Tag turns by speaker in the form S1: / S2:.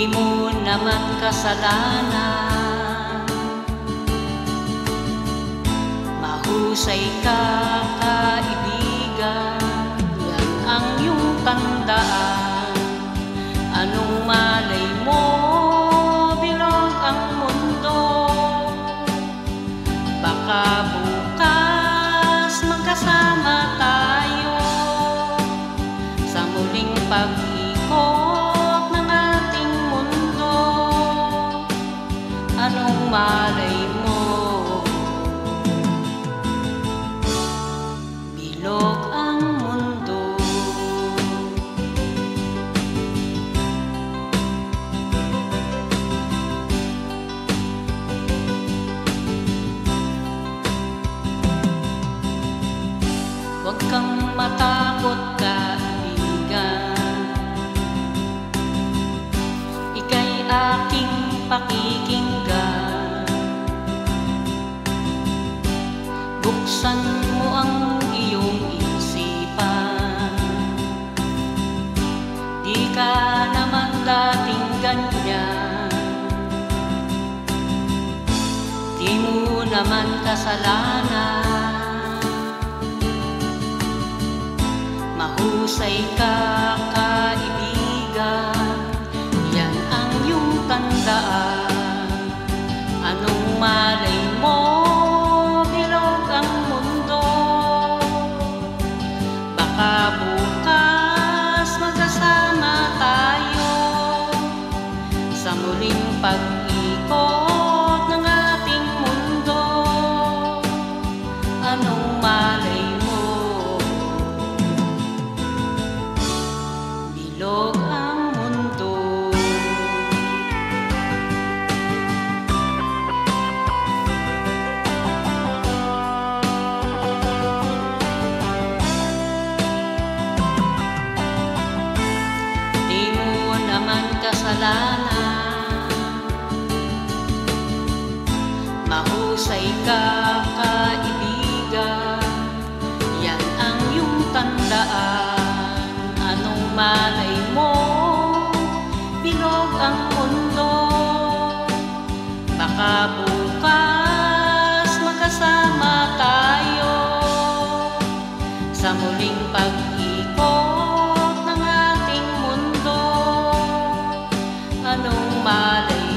S1: Di mo naman kasalanan, mahusay ka kaibigan, yan ang iyong tandaan. Anong malay mo, bilog ang mundo, baka bukas magkasama tayo sa muling pag-ikot ng ating mundo. Anong malay mo, bilog ang mundo. Huwag kang matakot kaibigan, ika'y aking pakikinggan. Buksan mo ang iyong isipan, di ka naman dating ganyan. Di mo naman kasalanan, mahusay ka kaibigan, yan ang iyong tandaan. Anong malay mo, bilog ang mundo, baka bukas magkasama tayo sa muling pag-ikot ng ating mundo. Anong malay mo, bilog ang mundo. Di mo naman kasalanan, mahusay ka kaibigan, yan ang iyong tandaan. Anong malay mo, bilog ang mundo, baka bukas magkasama tayo sa muling pag-ikot ng ating mundo. Anong malay